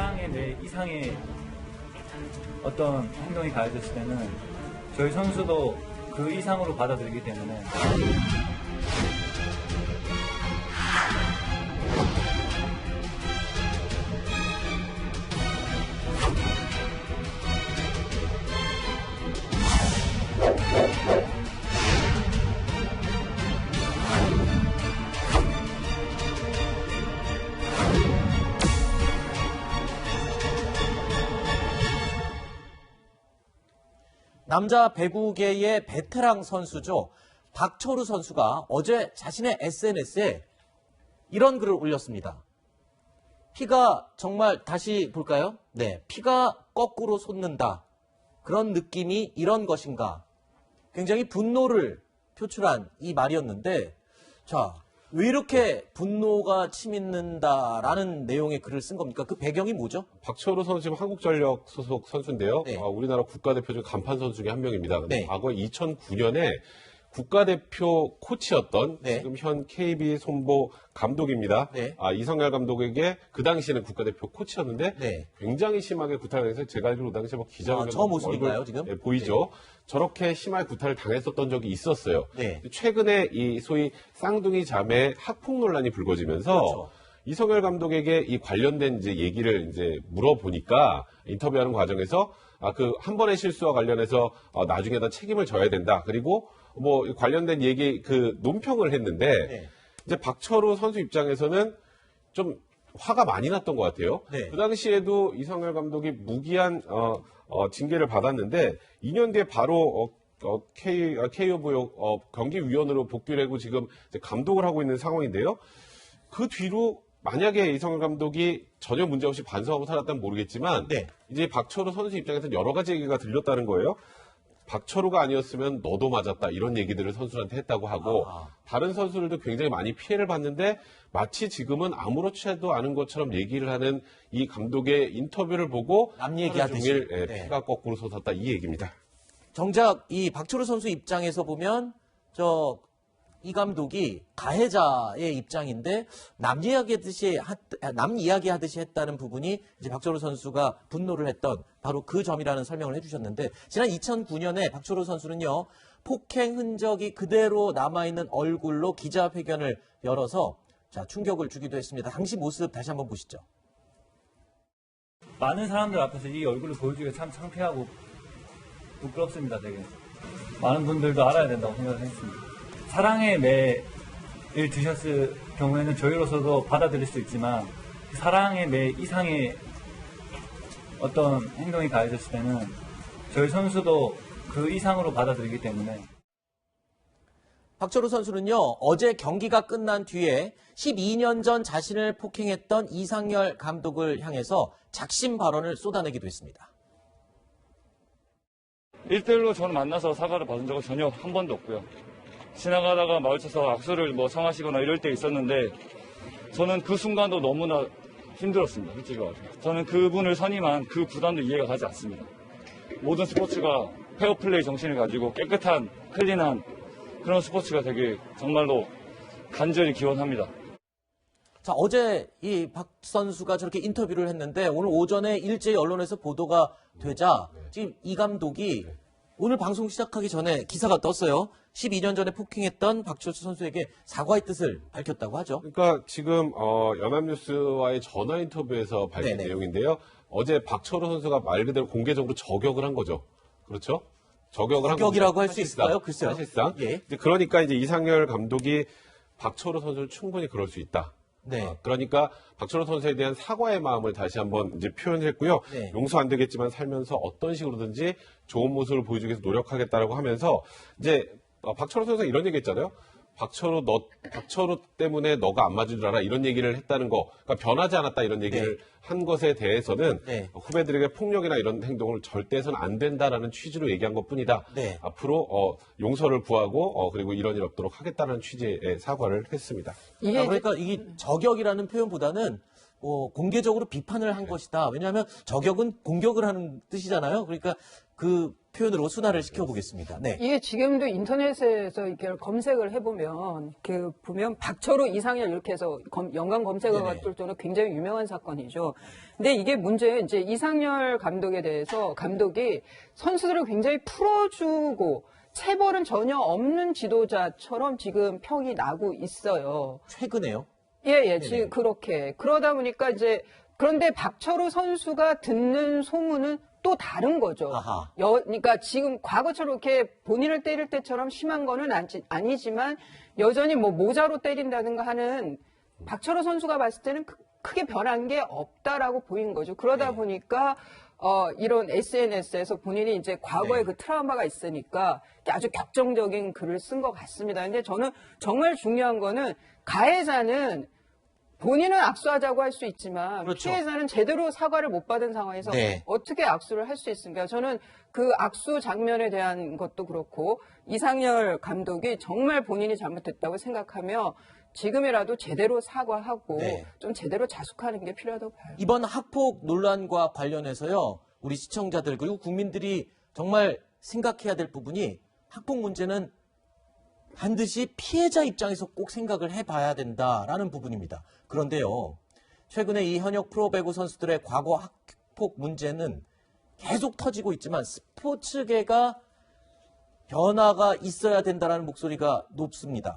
사랑의 내 이상의 어떤 행동이 가해졌을 때는 저희 선수도 그 이상으로 받아들이기 때문에 남자 배구계의 베테랑 선수죠. 박철우 선수가 어제 자신의 SNS에 이런 글을 올렸습니다. 피가 정말 다시 볼까요? 네, 피가 거꾸로 솟는다. 그런 느낌이 이런 것인가. 굉장히 분노를 표출한 이 말이었는데 자, 왜 이렇게 분노가 치밀는다라는 내용의 글을 쓴 겁니까? 그 배경이 뭐죠? 박철우 선수 지금 한국전력 소속 선수인데요. 네. 우리나라 국가대표 중 간판 선수 중에 한 명입니다. 네. 과거 2009년에 국가대표 코치였던 네. 지금 현 KB 손보 감독입니다. 네. 이성열 감독에게 그 당시에는 국가대표 코치였는데 네. 굉장히 심하게 구타당해서 제가 알기로 그 당시에 뭐 기자회견 저 모습인가요, 지금? 네, 보이죠. 저렇게 심하게 구타를 당했었던 적이 있었어요. 네. 최근에 이 소위 쌍둥이 자매 학폭 논란이 불거지면서 그렇죠. 이성열 감독에게 이 관련된 이제 얘기를 이제 물어보니까 인터뷰하는 과정에서 그 한 번의 실수와 관련해서 나중에다 책임을 져야 된다. 그리고 뭐 관련된 얘기 그 논평을 했는데 네. 이제 박철우 선수 입장에서는 좀 화가 많이 났던 것 같아요. 네. 그 당시에도 이성열 감독이 무기한 징계를 받았는데 2년 뒤에 바로 KO 부역 경기위원으로 복귀를 하고 지금 이제 감독을 하고 있는 상황인데요. 그 뒤로 만약에 이성열 감독이 전혀 문제없이 반성하고 살았다면 모르겠지만 네. 이제 박철우 선수 입장에서는 여러 가지 얘기가 들렸다는 거예요. 박철우가 아니었으면 너도 맞았다 이런 얘기들을 선수한테 했다고 하고 다른 선수들도 굉장히 많이 피해를 봤는데 마치 지금은 아무렇지도 않은 것처럼 얘기를 하는 이 감독의 인터뷰를 보고 남 얘기하듯이. 하루 종일 네. 피가 거꾸로 솟았다 이 얘기입니다. 정작 이 박철우 선수 입장에서 보면 이 감독이 가해자의 입장인데 남 이야기하듯이 했다는 부분이 이제 박철우 선수가 분노를 했던 바로 그 점이라는 설명을 해주셨는데 지난 2009년에 박철우 선수는요 폭행 흔적이 그대로 남아있는 얼굴로 기자회견을 열어서 자 충격을 주기도 했습니다. 당시 모습 다시 한번 보시죠. 많은 사람들 앞에서 이 얼굴을 보여주기가 참 창피하고 부끄럽습니다. 되게 많은 분들도 알아야 된다고 생각을 했습니다. 사랑의 매를 드셨을 경우에는 저희로서도 받아들일 수 있지만 사랑의 매 이상의 어떤 행동이 가해졌을 때는 저희 선수도 그 이상으로 받아들이기 때문에 박철우 선수는요, 어제 경기가 끝난 뒤에 12년 전 자신을 폭행했던 이상열 감독을 향해서 작심 발언을 쏟아내기도 했습니다. 1대1로 저는 만나서 사과를 받은 적은 전혀 한 번도 없고요. 지나가다가 마주쳐서 악수를 청하시거나 이럴 때 있었는데 저는 그 순간도 너무나 힘들었습니다. 솔직히 말해서. 저는 그분을 선임한 그 구단도 이해가 가지 않습니다. 모든 스포츠가 페어플레이 정신을 가지고 깨끗한, 클린한 그런 스포츠가 되게 정말로 간절히 기원합니다. 자, 어제 이 박 선수가 저렇게 인터뷰를 했는데 오늘 오전에 일제히 언론에서 보도가 되자 지금 이 감독이 오늘 방송 시작하기 전에 기사가 떴어요. 12년 전에 폭행했던 박철우 선수에게 사과의 뜻을 밝혔다고 하죠. 그러니까 지금 연합뉴스와의 전화 인터뷰에서 밝힌 네네. 내용인데요. 어제 박철우 선수가 말 그대로 공개적으로 저격을 한 거죠. 그렇죠? 저격을 한 저격이라고 겁니다. 할 수 있을까요? 글쎄요. 사실상. 예. 이제 그러니까 이제 이상열 감독이 박철우 선수를 충분히 그럴 수 있다. 네. 그러니까 박철우 선수에 대한 사과의 마음을 다시 한번 이제 표현했고요. 네. 용서 안 되겠지만 살면서 어떤 식으로든지 좋은 모습을 보여주기 위해서 노력하겠다라고 하면서 이제 박철우 선수가 이런 얘기했잖아요. 박철우 때문에 너가 안 맞은 줄 알아 이런 얘기를 했다는 거, 그러니까 변하지 않았다 이런 얘기를 한 것에 대해서는 네. 후배들에게 폭력이나 이런 행동을 절대 해서는 안 된다라는 취지로 얘기한 것뿐이다. 네. 앞으로 용서를 구하고 그리고 이런 일 없도록 하겠다는 취지의 사과를 했습니다. 그러니까 이게 저격이라는 표현보다는 공개적으로 비판을 한 것이다. 왜냐하면 저격은 공격을 하는 뜻이잖아요. 그러니까 그 표현으로 순화를 시켜보겠습니다. 네. 이게 지금도 인터넷에서 이렇게 검색을 해보면 보면 박철우, 이상열 이렇게 해서 연관 검색어가 네네. 뜰 정도로 굉장히 유명한 사건이죠. 근데 이게 문제는 이제 이상열 감독에 대해서 감독이 선수들을 굉장히 풀어주고 체벌은 전혀 없는 지도자처럼 지금 평이 나고 있어요. 최근에요. 예, 지금 그렇게. 그러다 보니까 이제, 그런데 박철우 선수가 듣는 소문은 또 다른 거죠. 아하. 그러니까 지금 과거처럼 이렇게 본인을 때릴 때처럼 심한 거는 아니지만 여전히 뭐 모자로 때린다든가 하는 박철우 선수가 봤을 때는 크게 변한 게 없다라고 보인 거죠. 그러다 네. 보니까 이런 SNS에서 본인이 이제 과거에 네. 그 트라우마가 있으니까 아주 격정적인 글을 쓴 것 같습니다. 근데 저는 정말 중요한 거는 가해자는 본인은 악수하자고 할 수 있지만 그렇죠. 피해자는 제대로 사과를 못 받은 상황에서 네. 어떻게 악수를 할 수 있습니까? 저는 그 악수 장면에 대한 것도 그렇고 이상열 감독이 정말 본인이 잘못했다고 생각하며 지금이라도 제대로 사과하고 네. 좀 제대로 자숙하는 게 필요하다고 봐요. 이번 학폭 논란과 관련해서요. 우리 시청자들 그리고 국민들이 정말 생각해야 될 부분이 학폭 문제는 반드시 피해자 입장에서 꼭 생각을 해봐야 된다라는 부분입니다. 그런데요. 최근에 이 현역 프로배구 선수들의 과거 학폭 문제는 계속 터지고 있지만 스포츠계가 변화가 있어야 된다는 목소리가 높습니다.